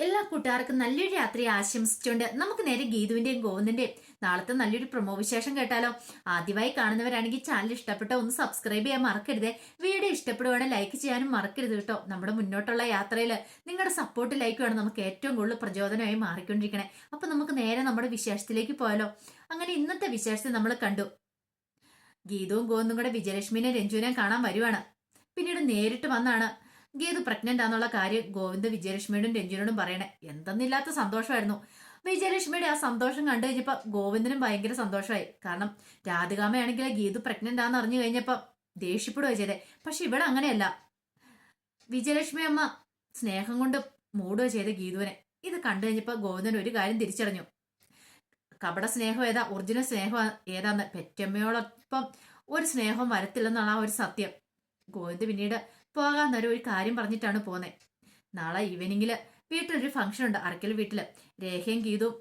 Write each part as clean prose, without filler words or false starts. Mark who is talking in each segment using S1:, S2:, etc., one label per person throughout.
S1: എല്ലാ കൂട്ടുകാർക്കും നല്ലൊരു രാത്രി ആശംസിച്ചുകൊണ്ട് നമുക്ക് നേരെ ഗീതുവിന്റെയും ഗോവിന്ദന്റെയും നാളത്തെ നല്ലൊരു പ്രൊമോ വിശേഷം കേട്ടാലോ. ആദ്യമായി കാണുന്നവരാണെങ്കിൽ ചാനൽ ഇഷ്ടപ്പെട്ട ഒന്ന് സബ്സ്ക്രൈബ് ചെയ്യാൻ മറക്കരുത്. വീഡിയോ ഇഷ്ടപ്പെടുവാണെങ്കിൽ ലൈക്ക് ചെയ്യാനും മറക്കരുത് കേട്ടോ. നമ്മുടെ മുന്നോട്ടുള്ള യാത്രയിൽ നിങ്ങളുടെ സപ്പോർട്ട് ലൈക്ക് വേണം നമുക്ക് ഏറ്റവും കൂടുതൽ പ്രചോദനമായി മാറിക്കൊണ്ടിരിക്കണേ. അപ്പൊ നമുക്ക് നേരെ നമ്മുടെ വിശേഷത്തിലേക്ക് പോയാലോ. അങ്ങനെ ഇന്നത്തെ വിശേഷത്തിൽ നമ്മൾ കണ്ടു, ഗീതവും ഗോവിന്ദും കൂടെ വിജയലക്ഷ്മിനെ രഞ്ജുവിനെ കാണാൻ വരുവാണ്. പിന്നീട് നേരിട്ട് വന്നാണ് ഗീതു പ്രഗ്നന്റ് ആണെന്നുള്ള കാര്യം ഗോവിന്ദ് വിജയലക്ഷ്മിയോടും രഞ്ജുനോടും പറയണേ. എന്തെന്നില്ലാത്ത സന്തോഷമായിരുന്നു. വിജയലക്ഷ്മിയുടെ ആ സന്തോഷം കണ്ടു കഴിഞ്ഞപ്പോ ഗോവിന്ദനും ഭയങ്കര സന്തോഷമായി. കാരണം രാധികാമയാണെങ്കിൽ ഗീതു പ്രഗ്നന്റ് ആണെന്ന് അറിഞ്ഞു കഴിഞ്ഞപ്പോ ദേഷ്യപ്പെടുകയോ ചെയ്തേ. പക്ഷെ ഇവിടെ അങ്ങനെയല്ല. വിജയലക്ഷ്മി അമ്മ സ്നേഹം കൊണ്ട് മൂടുകയോ ചെയ്ത ഗീതുവിനെ. ഇത് കണ്ടു കഴിഞ്ഞപ്പോ ഗോവിന്ദൻ ഒരു കാര്യം തിരിച്ചറിഞ്ഞു. കപട സ്നേഹം ഏതാ, ഒറിജിനൽ സ്നേഹം ഏതാന്ന്. പെറ്റമ്മയോടൊപ്പം ഒരു സ്നേഹം വരത്തില്ലെന്നാണ് ആ ഒരു സത്യം. ഗോവിന്ദ് പിന്നീട് പോകാൻ നേരം ഒരു കാര്യം പറഞ്ഞിട്ടാണ് പോന്നെ. നാളെ ഈവനിങ്ങില് വീട്ടിലൊരു ഫംഗ്ഷൻ ഉണ്ട്, അറക്കൽ വീട്ടില്. രേഖയും ഗീതും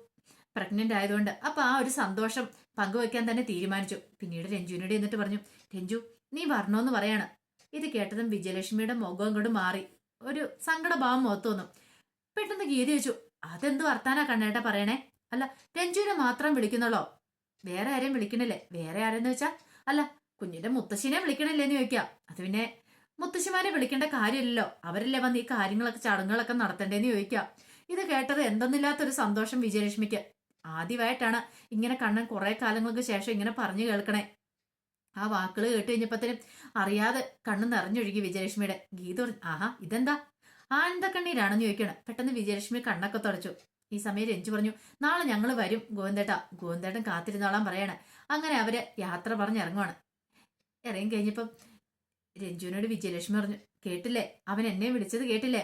S1: പ്രഗ്നന്റ് ആയതുകൊണ്ട് അപ്പൊ ആ ഒരു സന്തോഷം പങ്കുവെക്കാൻ തന്നെ തീരുമാനിച്ചു. പിന്നീട് രഞ്ജുവിനോട് എന്നിട്ട് പറഞ്ഞു, രഞ്ജു നീ വരണോന്ന് പറയാണ്. ഇത് കേട്ടതും വിജയലക്ഷ്മിയുടെ മുഖം കൊണ്ട് മാറി, ഒരു സങ്കടഭാവം മുഖത്ത് വന്നു. പെട്ടെന്ന് ഗീത ചോദിച്ചു, അതെന്ത് വർത്താനാ കണ്ണേട്ടാ പറയണേ? അല്ല, രഞ്ജുവിനെ മാത്രം വിളിക്കുന്നുള്ളോ? വേറെ ആരെയും വിളിക്കണില്ലേ? വേറെ ആരെന്ന് വെച്ചാ അല്ല, കുഞ്ഞിന്റെ മുത്തശ്ശിനെ വിളിക്കണില്ലേന്ന് ചോദിക്കാം. അത് പിന്നെ മുത്തശ്ശിമാരെ വിളിക്കേണ്ട കാര്യമില്ലല്ലോ, അവരല്ലേ വന്ന് ഈ കാര്യങ്ങളൊക്കെ ചടങ്ങുകളൊക്കെ നടത്തണ്ടേന്ന് ചോദിക്കാം. ഇത് കേട്ടത് എന്തെന്നില്ലാത്തൊരു സന്തോഷം വിജയലക്ഷ്മിക്ക്. ആദ്യമായിട്ടാണ് ഇങ്ങനെ കണ്ണൻ കുറെ കാലങ്ങൾക്ക് ശേഷം ഇങ്ങനെ പറഞ്ഞു കേൾക്കണേ. ആ വാക്കുകൾ കേട്ട് കഴിഞ്ഞപ്പത്തേനും അറിയാതെ കണ്ണ് നിറഞ്ഞൊഴുകി വിജയലക്ഷ്മിയുടെ. ഗീത ആഹാ ഇതെന്താ ആനന്ദക്കണ്ണീരാണെന്ന് ചോദിക്കണം. പെട്ടെന്ന് വിജയലക്ഷ്മി കണ്ണൊക്കെ തുടച്ചു. ഈ സമയം രഞ്ജു പറഞ്ഞു, നാളെ ഞങ്ങൾ വരും ഗോവിന്ദേട്ടാ. ഗോവിന്ദേട്ടൻ കാത്തിരുന്നോളാൻ പറയാണ്. അങ്ങനെ അവര് യാത്ര പറഞ്ഞിറങ്ങുവാണ്. ഇറങ്ങി കഴിഞ്ഞപ്പം രഞ്ജുവിനോട് വിജയലക്ഷ്മി പറഞ്ഞു, കേട്ടില്ലേ അവൻ എന്നെ വിളിച്ചത് കേട്ടില്ലേ?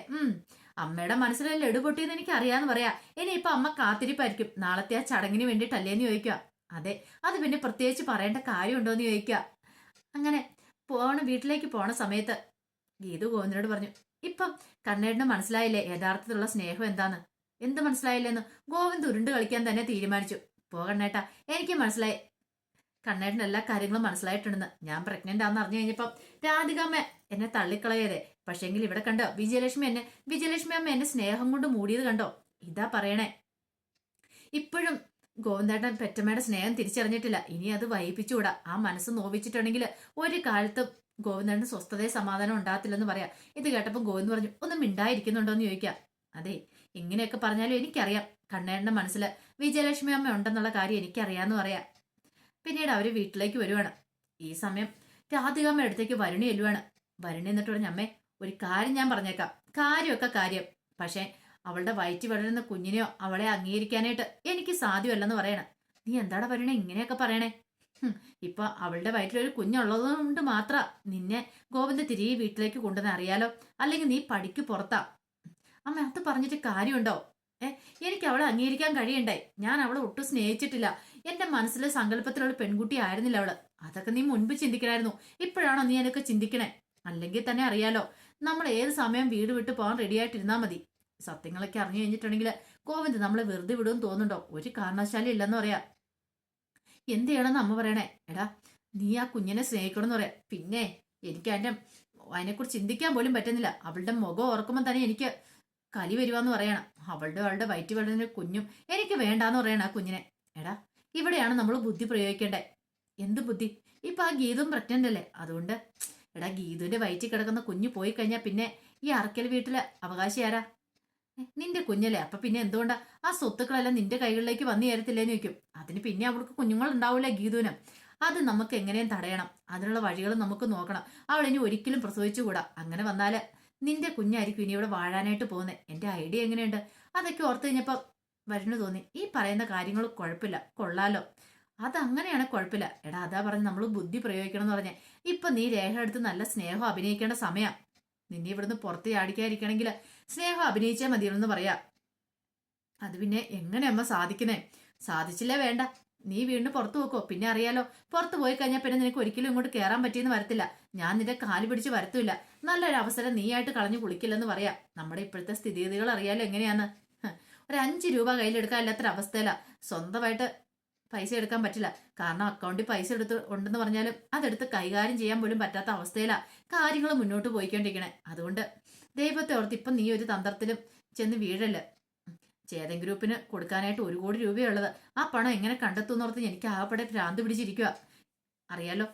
S1: അമ്മയുടെ മനസ്സിലെ ലഡു പൊട്ടിയെന്ന് എനിക്ക് അറിയാന്ന് പറയാ. ഇനിയിപ്പൊ അമ്മ കാത്തിരിപ്പായിരിക്കും നാളത്തെ ആ ചടങ്ങിന് വേണ്ടിയിട്ടല്ലേന്ന് ചോദിക്കുക. അതെ, അത് പിന്നെ പ്രത്യേകിച്ച് പറയേണ്ട കാര്യമുണ്ടോന്ന് ചോദിക്കുക. അങ്ങനെ വീട്ടിലേക്ക് പോണ സമയത്ത് ഗീതു ഗോവിന്ദനോട് പറഞ്ഞു, ഇപ്പം കണ്ണേടിന് മനസ്സിലായില്ലേ യഥാർത്ഥത്തിലുള്ള സ്നേഹം എന്താന്ന്? എന്ത് മനസ്സിലായില്ലെന്ന്? ഗോവിന്ദ് ഉരുണ്ട് കളിക്കാൻ തന്നെ തീരുമാനിച്ചു. പോകണ്ണേട്ടാ, എനിക്ക് മനസ്സിലായി. കണ്ണേടിന് എല്ലാ കാര്യങ്ങളും മനസ്സിലായിട്ടുണ്ടെന്ന്. ഞാൻ പ്രഗ്നന്റ് ആണെന്ന് അറിഞ്ഞു കഴിഞ്ഞപ്പം രാധികാമ്മ എന്നെ തള്ളിക്കളയതേ. പക്ഷെങ്കിൽ ഇവിടെ കണ്ടോ വിജയലക്ഷ്മി അമ്മ എന്നെ സ്നേഹം കൊണ്ട് മൂടിയത് കണ്ടോ? ഇതാ പറയണേ. ഇപ്പോഴും ഗോവിന്ദേട്ടൻ പെറ്റമ്മയുടെ സ്നേഹം തിരിച്ചറിഞ്ഞിട്ടില്ല. ഇനി അത് വൈപ്പിച്ചുകൂടാ. ആ മനസ്സ് നോവിച്ചിട്ടുണ്ടെങ്കിൽ ഒരു കാലത്തും ഗോവിന്ദേട്ടന് സ്വസ്ഥതയെ സമാധാനം ഉണ്ടാകത്തില്ലെന്ന് പറയാം. ഇത് കേട്ടപ്പോൾ ഗോവിന്ദ് പറഞ്ഞു, ഒന്നും മിണ്ടായിരിക്കുന്നുണ്ടോന്ന് ചോദിക്കാം. അതെ, ഇങ്ങനെയൊക്കെ പറഞ്ഞാലും എനിക്കറിയാം കണ്ണേട്ടന്റെ മനസ്സിൽ വിജയലക്ഷ്മി അമ്മ ഉണ്ടെന്നുള്ള കാര്യം എനിക്കറിയാന്ന് പറയാം. പിന്നീട് അവര് വീട്ടിലേക്ക് വരുവാണ്. ഈ സമയം രാധികാമ്മ അടുത്തേക്ക് വരുണി ചെല്ലുവാണ്. വരുണി എന്നിട്ട് പറഞ്ഞു, അമ്മേ ഒരു കാര്യം ഞാൻ പറഞ്ഞേക്കാം. കാര്യമൊക്കെ കാര്യം, പക്ഷെ അവളുടെ വയറ്റി വളരുന്ന കുഞ്ഞിനെയോ അവളെ അംഗീകരിക്കാനായിട്ട് എനിക്ക് സാധ്യമല്ലെന്ന് പറയണം. നീ എന്താടാ പറയണേ ഇങ്ങനെയൊക്കെ പറയണേ? ഇപ്പൊ അവളുടെ വയറ്റിലൊരു കുഞ്ഞുള്ളത് കൊണ്ട് മാത്ര നിന്നെ ഗോവിന്ദ് തിരികെ വീട്ടിലേക്ക് കൊണ്ടുവന്ന് അറിയാലോ. അല്ലെങ്കിൽ നീ പടിക്ക് പുറത്താ. അമ്മ അത് പറഞ്ഞിട്ട് കാര്യമുണ്ടോ? എനിക്ക് അവളെ അംഗീകരിക്കാൻ കഴിയണ്ടേ? ഞാൻ അവളെ ഒട്ടും സ്നേഹിച്ചിട്ടില്ല. എന്റെ മനസ്സിലെ സങ്കല്പത്തിലുള്ള പെൺകുട്ടി ആയിരുന്നില്ല അവള്. അതൊക്കെ നീ മുൻപ് ചിന്തിക്കണമായിരുന്നു. ഇപ്പോഴാണോ നീ അതൊക്കെ ചിന്തിക്കണേ? അല്ലെങ്കിൽ തന്നെ അറിയാലോ, നമ്മൾ ഏത് സമയം വീട് വിട്ട് പോകാൻ റെഡി ആയിട്ടിരുന്നാ മതി. സത്യങ്ങളൊക്കെ അറിഞ്ഞു കഴിഞ്ഞിട്ടുണ്ടെങ്കിൽ ഗോവിന്ദ് നമ്മളെ വെറുതെ വിടുമെന്ന് തോന്നുന്നുണ്ടോ? ഒരു കാരണവശാലും ഇല്ലെന്ന് പറയാ. എന്ത് ചെയ്യണമെന്ന് അമ്മ പറയണേ? എടാ, നീ ആ കുഞ്ഞിനെ സ്നേഹിക്കണമെന്ന് പറയാ. പിന്നെ എനിക്ക് അതിനെക്കുറിച്ച് ചിന്തിക്കാൻ പോലും പറ്റുന്നില്ല. അവളുടെ മുഖം ഓർക്കുമ്പോൾ തന്നെ എനിക്ക് കലി വരുവാന്ന് പറയണം. അവളുടെ വയറ്റി വളരുന്ന കുഞ്ഞും എനിക്ക് വേണ്ടാന്ന് പറയണം ആ കുഞ്ഞിനെ. എടാ, ഇവിടെയാണ് നമ്മൾ ബുദ്ധി പ്രയോഗിക്കേണ്ടേ. എന്ത് ബുദ്ധി? ഇപ്പൊ ആ ഗീതും പ്രഗ്നന്റ് അല്ലേ? അതുകൊണ്ട് എടാ, ഗീതുവിന്റെ വയറ്റിൽ കിടക്കുന്ന കുഞ്ഞു പോയി കഴിഞ്ഞാൽ പിന്നെ ഈ അറക്കൽ വീട്ടിലെ അവകാശി ആരാ? നിന്റെ കുഞ്ഞല്ലേ? അപ്പൊ പിന്നെ എന്തുകൊണ്ടാ ആ സ്വത്തുക്കളെല്ലാം നിന്റെ കൈകളിലേക്ക് വന്നു ചേരത്തില്ലേന്ന് ചോദിക്കും. അതിന് പിന്നെ അവൾക്ക് കുഞ്ഞുങ്ങൾ ഉണ്ടാവൂലേ ഗീതുവിന്. അത് നമുക്ക് എങ്ങനെയും തടയണം. അതിനുള്ള വഴികൾ നമുക്ക് നോക്കണം. അവൾ ഇനി ഒരിക്കലും പ്രസവിച്ചുകൂടാ. അങ്ങനെ വന്നാല് നിന്റെ കുഞ്ഞായിരിക്കും ഇനി ഇവിടെ വാഴാനായിട്ട് പോകുന്നത്. എന്റെ ഐഡിയ എങ്ങനെയുണ്ട്? അതൊക്കെ ഓർത്ത് കഴിഞ്ഞപ്പോ വരുന്നു തോന്നി, ഈ പറയുന്ന കാര്യങ്ങൾ കുഴപ്പമില്ല, കൊള്ളാലോ. അതങ്ങനെയാണ്, കുഴപ്പമില്ല. എടാ, അതാ പറഞ്ഞ് നമ്മൾ ബുദ്ധി പ്രയോഗിക്കണം എന്ന് പറഞ്ഞേ. ഇപ്പൊ നീ രേഖ എടുത്ത് നല്ല സ്നേഹം അഭിനയിക്കേണ്ട സമയം. നിന്നെ ഇവിടുന്ന് പുറത്ത് ചാടിക്കാതിരിക്കണമെങ്കിൽ സ്നേഹം അഭിനയിച്ചാൽ മതിയെന്ന് പറയാ. അത് പിന്നെ എങ്ങനെ അമ്മ സാധിക്കുന്നേ? സാധിച്ചില്ലേ വേണ്ട, നീ വീണ്ടും പുറത്തു പോക്കോ. പിന്നെ അറിയാലോ, പുറത്തു പോയി കഴിഞ്ഞാൽ പിന്നെ നിനക്ക് ഒരിക്കലും ഇങ്ങോട്ട് കയറാൻ പറ്റിയെന്ന് വരത്തില്ല. ഞാൻ നിന്റെ കാല് പിടിച്ച് വരത്തില്ല. നല്ലൊരു അവസരം നീ ആയിട്ട് കളഞ്ഞു കുളിക്കില്ലെന്ന് പറയാം. നമ്മുടെ ഇപ്പോഴത്തെ സ്ഥിതിഗതികൾ അറിയാലോ എങ്ങനെയാന്ന്. ഒരു 5 രൂപ കയ്യിലെടുക്കാൻ ഇല്ലാത്തൊരു അവസ്ഥയില. സ്വന്തമായിട്ട് പൈസ എടുക്കാൻ പറ്റില്ല. കാരണം അക്കൗണ്ടിൽ പൈസ ഉണ്ടെന്ന് പറഞ്ഞാലും അതെടുത്ത് കൈകാര്യം ചെയ്യാൻ പോലും പറ്റാത്ത അവസ്ഥയിലാ കാര്യങ്ങൾ മുന്നോട്ട് പോയിക്കൊണ്ടിരിക്കണേ. അതുകൊണ്ട് ദൈവത്തെ ഓർത്ത് ഇപ്പം നീ ഒരു തന്ത്രത്തിലും ചെന്ന് വീഴല്ല. ചേതൻ ഗ്രൂപ്പിന് കൊടുക്കാനായിട്ട് 1 കോടി രൂപയുള്ളത്. ആ പണം എങ്ങനെ കണ്ടെത്തുന്നോർത്ത് എനിക്ക് ആകപ്പെടെ ഭ്രാന്ത് പിടിച്ചിരിക്കുക. അറിയാലോ,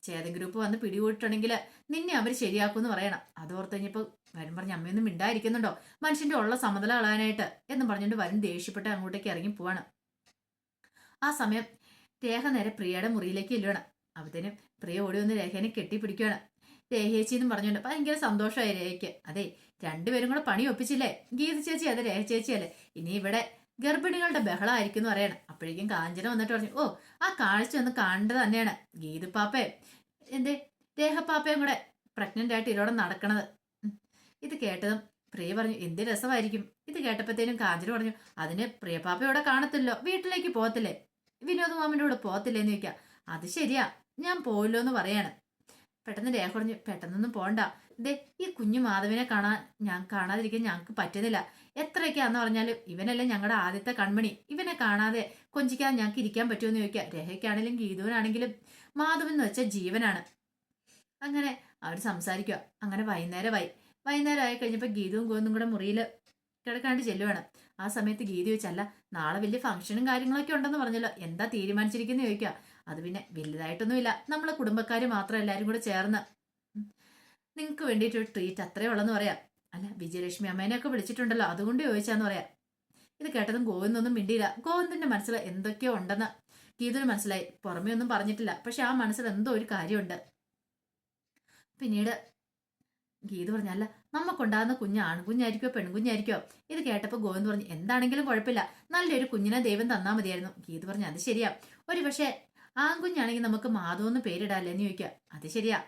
S1: ചേതൻ ഗ്രൂപ്പ് വന്ന് പിടികൂട്ടുണ്ടെങ്കിൽ നിന്നെ അവർ ശരിയാക്കുമെന്ന് പറയണം. അതോർത്ത് കഴിഞ്ഞപ്പോൾ വരും പറഞ്ഞ് അമ്മയൊന്നും മിണ്ടായിരിക്കുന്നുണ്ടോ മനുഷ്യന്റെ ഉള്ള സമനില കളയാനായിട്ട് എന്നും പറഞ്ഞുകൊണ്ട് വരും ദേഷ്യപ്പെട്ട് അങ്ങോട്ടേക്ക് ഇറങ്ങി പോവാണ്. ആ സമയം രേഖ നേരെ പ്രിയയുടെ മുറിയിലേക്ക് ചെല്ലുവാണ്. അപ്പത്തേനും പ്രിയ ഓടി വന്ന് രേഖനെ കെട്ടിപ്പിടിക്കുകയാണ്. രേഖേച്ചി എന്നും പറഞ്ഞുകൊണ്ട് ഭയങ്കര സന്തോഷമായി രേഖയ്ക്ക്. അതെ, രണ്ടുപേരും കൂടെ പണി ഒപ്പിച്ചില്ലേ, ഗീത ചേച്ചി അതെ രേഖ ചേച്ചിയല്ലേ, ഇനി ഇവിടെ ഗർഭിണികളുടെ ബഹളമായിരിക്കും എന്ന് പറയണം. അപ്പോഴേക്കും കാഞ്ചന വന്നിട്ട് പറഞ്ഞു, ഓ ആ കാഴ്ച ഒന്ന് കാണേണ്ടത് തന്നെയാണ്. ഗീതുപ്പാപ്പയും എന്തേ രേഖപ്പാപ്പയും കൂടെ പ്രഗ്നന്റ് ആയിട്ട് ഇതോടെ നടക്കണത്. ഇത് കേട്ടതും പ്രിയ പറഞ്ഞു, എന്ത് രസമായിരിക്കും. ഇത് കേട്ടപ്പോഴത്തേനും കാഞ്ചന പറഞ്ഞു, അതിന് പ്രിയപ്പാപ്പ ഇവിടെ കാണത്തില്ലോ, വീട്ടിലേക്ക് പോകത്തില്ലേ, വിനോദ് മാമന്റെ കൂടെ പോകത്തില്ലേന്ന് ചോദിക്കാം. അത് ശരിയാ, ഞാൻ പോയില്ലോ എന്ന് പറയാണ്. പെട്ടെന്ന് രേഖ പറഞ്ഞു, പെട്ടെന്നൊന്നും പോണ്ട, ദേ ഈ കുഞ്ഞു മാധവിനെ കാണാതിരിക്കാൻ ഞങ്ങൾക്ക് പറ്റുന്നില്ല. എത്രയൊക്കെയാന്ന് പറഞ്ഞാലും ഇവനല്ലേ ഞങ്ങളുടെ ആദ്യത്തെ കൺമണി, ഇവനെ കാണാതെ കൊഞ്ചിക്കാൻ ഞങ്ങൾക്ക് ഇരിക്കാൻ പറ്റുമെന്ന് ചോദിക്കാം. രേഖയ്ക്കാണെങ്കിലും ഗീതുവിനാണെങ്കിലും മാധവൻ എന്ന് വെച്ചാൽ ജീവനാണ്. അങ്ങനെ അവർ സംസാരിക്കുക. അങ്ങനെ വൈകുന്നേരം ആയി കഴിഞ്ഞപ്പോൾ ഗീതവും ഗോവിന്ദും കൂടെ മുറിയിൽ കിടക്കാണ്ട് ചെല്ലുവാണ്. ആ സമയത്ത് ഗീത ചോദിച്ചല്ല, നാളെ വലിയ ഫംഗ്ഷനും കാര്യങ്ങളൊക്കെ ഉണ്ടെന്ന് പറഞ്ഞല്ലോ, എന്താ തീരുമാനിച്ചിരിക്കുന്നു ചോദിക്കുക. അത് പിന്നെ വലുതായിട്ടൊന്നുമില്ല, നമ്മളെ കുടുംബക്കാർ മാത്രം എല്ലാവരും കൂടെ ചേർന്ന് നിങ്ങൾക്ക് വേണ്ടിയിട്ടൊരു ട്രീറ്റ് അത്രേ ഉള്ളെന്ന് പറയാം. അല്ല, വിജയലക്ഷ്മി അമ്മേനെയൊക്കെ വിളിച്ചിട്ടുണ്ടല്ലോ, അതുകൊണ്ട് ചോദിച്ചാന്ന് പറയാം. ഇത് കേട്ടതും ഗോവിന്ദൊന്നും മിണ്ടിയില്ല. ഗോവിന്ദന്റെ മനസ്സിൽ എന്തൊക്കെയോ ഉണ്ടെന്ന് ഗീതുവിന് മനസ്സിലായി. പുറമേ ഒന്നും പറഞ്ഞിട്ടില്ല, പക്ഷെ ആ മനസ്സിൽ എന്തോ ഒരു കാര്യമുണ്ട്. പിന്നീട് ഗീത പറഞ്ഞല്ല, നമുക്കുണ്ടാകുന്ന കുഞ്ഞ് ആൺകുഞ്ഞായിരിക്കോ പെൺകുഞ്ഞായിരിക്കോ. ഇത് കേട്ടപ്പോൾ ഗോവിന്ദ് പറഞ്ഞു, എന്താണെങ്കിലും കുഴപ്പമില്ല, നല്ലൊരു കുഞ്ഞിനെ ദൈവം തന്നാൽ മതിയായിരുന്നു. ഗീത പറഞ്ഞു, അത് ശരിയാ, ഒരു പക്ഷേ ആൺകുഞ്ഞാണെങ്കിൽ നമുക്ക് മാധവ് എന്ന് പേരിടാല്ലേ എന്ന് ചോദിക്കുക. അത് ശരിയാ,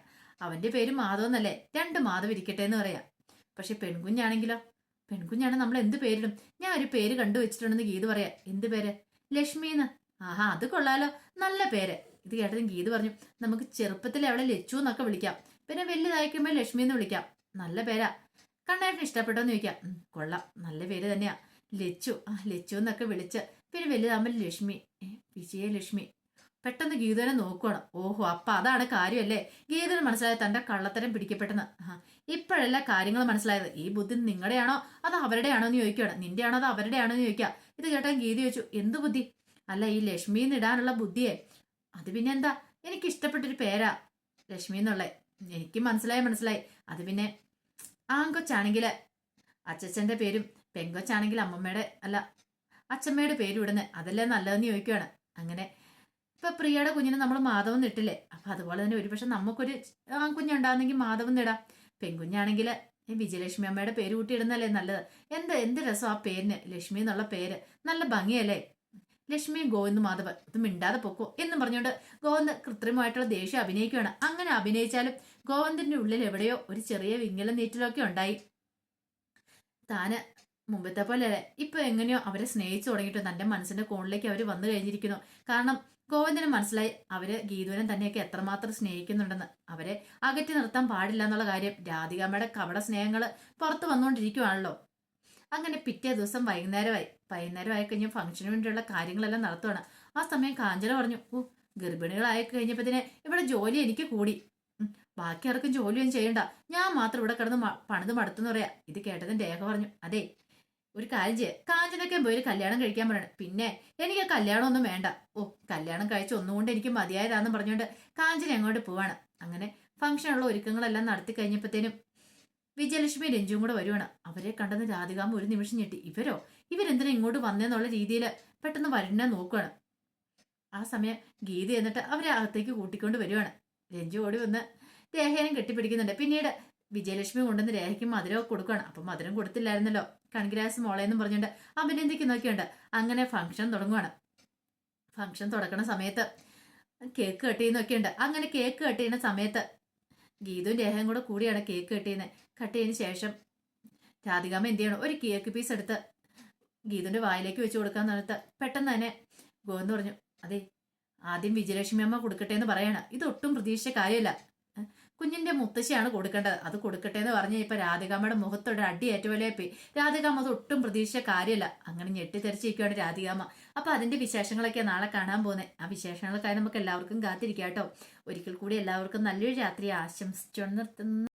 S1: അവന്റെ പേര് മാധവ് എന്നല്ലേ, 2 മാധവ് ഇരിക്കട്ടെ എന്ന് പറയാം. പക്ഷെ പെൺകുഞ്ഞാണെങ്കിലോ, പെൺകുഞ്ഞാണ് നമ്മൾ എന്ത് പേരിടും. ഞാൻ ഒരു പേര് കണ്ടുവച്ചിട്ടുണ്ടെന്ന് ഗീത പറയാ. എന്ത് പേര്? ലക്ഷ്മിന്ന്. ആഹാ, അത് കൊള്ളാലോ, നല്ല പേര്. ഇത് കേട്ടതും ഗീത പറഞ്ഞു, നമുക്ക് ചെറുപ്പത്തിൽ അവളെ ലച്ചു എന്നൊക്കെ വിളിക്കാം, പിന്നെ വലുതായിക്കുമ്പോൾ ലക്ഷ്മി എന്ന് വിളിക്കാം. നല്ല പേരാ. കണ്ണേട്ടന് ഇഷ്ടപ്പെട്ടോന്ന് ചോദിക്കാം. കൊള്ളാം, നല്ല പേര് തന്നെയാ, ലച്ചു. ലച്ചു എന്നൊക്കെ വിളിച്ച് പിന്നെ വലുതാകുമ്പോൾ ലക്ഷ്മി, വിജയലക്ഷ്മി. പെട്ടെന്ന് ഗീതനെ നോക്കുവാണ്. ഓഹോ, അപ്പൊ അതാണ് കാര്യമല്ലേ. ഗീതന് മനസ്സിലായത് തന്റെ കള്ളത്തരം പിടിക്കപ്പെട്ടെന്ന്. ഇപ്പോഴല്ല കാര്യങ്ങൾ മനസ്സിലായത്. ഈ ബുദ്ധി നിങ്ങളുടെയാണോ അതോ അവരുടെയാണോ എന്ന് ചോദിക്കുകയാണ്. നിന്റെ ആണോ അതോ അവരുടെ ആണോ എന്ന് ചോദിക്കാം. ഇത് കേട്ടാൽ ഗീത ചോദിച്ചു, എന്ത് ബുദ്ധി? അല്ല, ഈ ലക്ഷ്മിന്ന് ഇടാനുള്ള ബുദ്ധിയെ. അത് പിന്നെ എന്താ, എനിക്ക് ഇഷ്ടപ്പെട്ടൊരു പേരാ ലക്ഷ്മി എന്നുള്ളത്. എനിക്ക് മനസ്സിലായി. അത് പിന്നെ ആങ്കൊച്ചാണെങ്കിൽ അച്ചച്ചന്റെ പേരും പെങ്കൊച്ചാണെങ്കിൽ അമ്മമ്മയുടെ അല്ല അച്ഛമ്മയുടെ പേരും ഇടുന്നത്, അതല്ലേ നല്ലതെന്ന് ചോദിക്കുകയാണ്. അങ്ങനെ ഇപ്പൊ പ്രിയയുടെ കുഞ്ഞിന് നമ്മൾ മാധവൻ ഇട്ടില്ലേ, അപ്പൊ അതുപോലെ തന്നെ ഒരുപക്ഷെ നമുക്കൊരു ആൺകുഞ്ഞുണ്ടാകുന്നെങ്കിൽ മാധവൻ ഇടാം. പെൺകുഞ്ഞാണെങ്കിൽ വിജയലക്ഷ്മി അമ്മയുടെ പേര് കൂട്ടിയിടുന്നല്ലേ നല്ലത്. എന്ത് രസം ആ പേരിന്, ലക്ഷ്മി എന്നുള്ള പേര് നല്ല ഭംഗിയല്ലേ. ലക്ഷ്മി ഗോവിന്ദ് മാധവൻ, ഇത് മിണ്ടാതെ പൊക്കോ എന്നും പറഞ്ഞുകൊണ്ട് ഗോവിന്ദ് കൃത്രിമമായിട്ടുള്ള ദേഷ്യം അഭിനയിക്കുകയാണ്. അങ്ങനെ അഭിനയിച്ചാലും ഗോവിന്ദിന്റെ ഉള്ളിൽ എവിടെയോ ഒരു ചെറിയ വിങ്ങലും നീറ്റിലൊക്കെ ഉണ്ടായി. താന് മുമ്പത്തെ പോലെ ഇപ്പൊ എങ്ങനെയോ അവരെ സ്നേഹിച്ചു തുടങ്ങിയിട്ട് തന്റെ മനസ്സിന്റെ കോണിലേക്ക് അവർ വന്നു കഴിഞ്ഞിരിക്കുന്നു. കാരണം ഗോവിന്ദന് മനസ്സിലായി അവര് ഗീതുവിനെ തന്നെയൊക്കെ എത്രമാത്രം സ്നേഹിക്കുന്നുണ്ടെന്ന്. അവരെ അകറ്റി നിർത്താൻ പാടില്ല എന്നുള്ള കാര്യം. രാധികാമ്മയുടെ കപട സ്നേഹങ്ങള് പുറത്തു വന്നുകൊണ്ടിരിക്കുവാണല്ലോ. അങ്ങനെ പിറ്റേ ദിവസം വൈകുന്നേരമായി കഴിഞ്ഞ് ഫംഗ്ഷന് വേണ്ടിയുള്ള കാര്യങ്ങളെല്ലാം നടത്തുവാണ്. ആ സമയം കാഞ്ചന പറഞ്ഞു, ഓ ഗർഭിണികളായി കഴിഞ്ഞപ്പോ ഇവിടെ ജോലി എനിക്ക് കൂടി, ബാക്കി ആർക്കും ജോലിയൊന്നും ചെയ്യണ്ട, ഞാൻ മാത്രം ഇവിടെ കിടന്ന് പണിത് മടുത്തെന്ന് പറയാ. ഇത് കേട്ടതും രേഖ പറഞ്ഞു, അതെ ഒരു കാര്യം ചെയ്യാം, കാഞ്ചനൊക്കെ പോയി കല്യാണം കഴിക്കാൻ പറയണം. പിന്നെ എനിക്ക് കല്യാണം ഒന്നും വേണ്ട, ഓ കല്യാണം കഴിച്ച് ഒന്നുകൊണ്ട് എനിക്ക് മതിയായതാന്ന് പറഞ്ഞുകൊണ്ട് കാഞ്ചന അങ്ങോട്ട് പോവാണ്. അങ്ങനെ ഫംഗ്ഷനുള്ള ഒരുക്കങ്ങളെല്ലാം നടത്തി കഴിഞ്ഞപ്പോഴത്തേനും വിജയലക്ഷ്മി രഞ്ജുവും കൂടെ വരുവാണ്. അവരെ കണ്ടെന്ന് രാധികാമ്മ ഒരു നിമിഷം ഞെട്ടി. ഇവരെന്തിനാ ഇങ്ങോട്ട് വന്നേന്നുള്ള രീതിയിൽ പെട്ടെന്ന് വരുന്ന നോക്കുകയാണ്. ആ സമയം ഗീത എന്നിട്ട് അവരെ അകത്തേക്ക് കൂട്ടിക്കൊണ്ട് വരുവാണ്. രഞ്ജു ഓടി വന്ന് രേഖേനും കെട്ടിപ്പിടിക്കുന്നുണ്ട്. പിന്നീട് വിജയലക്ഷ്മി കൊണ്ടുവന്ന് രേഖയ്ക്ക് മധുരമൊക്കെ കൊടുക്കുകയാണ്. അപ്പൊ മധുരം കൊടുത്തില്ലായിരുന്നല്ലോ, കൺഗ്രാസ് മോളെന്നും പറഞ്ഞുകൊണ്ട് അഭിനന്ദിക്കുന്നൊക്കെയുണ്ട്. അങ്ങനെ ഫംഗ്ഷൻ തുടങ്ങുവാണ്. ഫംഗ്ഷൻ തുടക്കണ സമയത്ത് കേക്ക് കട്ട് ചെയ്യുന്നൊക്കെയുണ്ട്. അങ്ങനെ കേക്ക് കട്ട് ചെയ്യുന്ന സമയത്ത് ഗീതവും രേഖയും കൂടെ കൂടിയാണ് കേക്ക് കട്ട് ചെയ്തതിന് ശേഷം രാധികാമ്മ എന്ത് ചെയ്യണം, ഒരു കേക്ക് പീസ് എടുത്ത് ഗീതുവിന്റെ വായിലേക്ക് വെച്ച് കൊടുക്കാൻ നേരത്ത് പെട്ടെന്ന് തന്നെ ഗോവിന്ദ് പറഞ്ഞു, അതെ ആദ്യം വിജയലക്ഷ്മി അമ്മ കൊടുക്കട്ടെ എന്ന് പറയാണ്. ഇതൊട്ടും പ്രതീക്ഷിച്ച കാര്യമില്ല, കുഞ്ഞിന്റെ മുത്തശ്ശിയാണ് കൊടുക്കേണ്ടത്, അത് കൊടുക്കട്ടെ എന്ന് പറഞ്ഞ ഇപ്പൊ രാധികാമ്മയുടെ മുഖത്തോടെ അടിയേറ്റ പോലെ പോയി. രാധികാമ്മ അത് ഒട്ടും പ്രതീക്ഷിച്ച കാര്യമല്ല. അങ്ങനെ ഞെട്ടിത്തെറിച്ചിരിക്കുകയാണ് രാധികാമ്മ. അപ്പൊ അതിന്റെ വിശേഷങ്ങളൊക്കെ നാളെ കാണാൻ പോകുന്നത്. ആ വിശേഷങ്ങൾക്കായി നമുക്ക് എല്ലാവർക്കും കാത്തിരിക്കാം കേട്ടോ. ഒരിക്കൽ കൂടി എല്ലാവർക്കും നല്ലൊരു രാത്രി ആശംസിച്ചു നിർത്തുന്നു.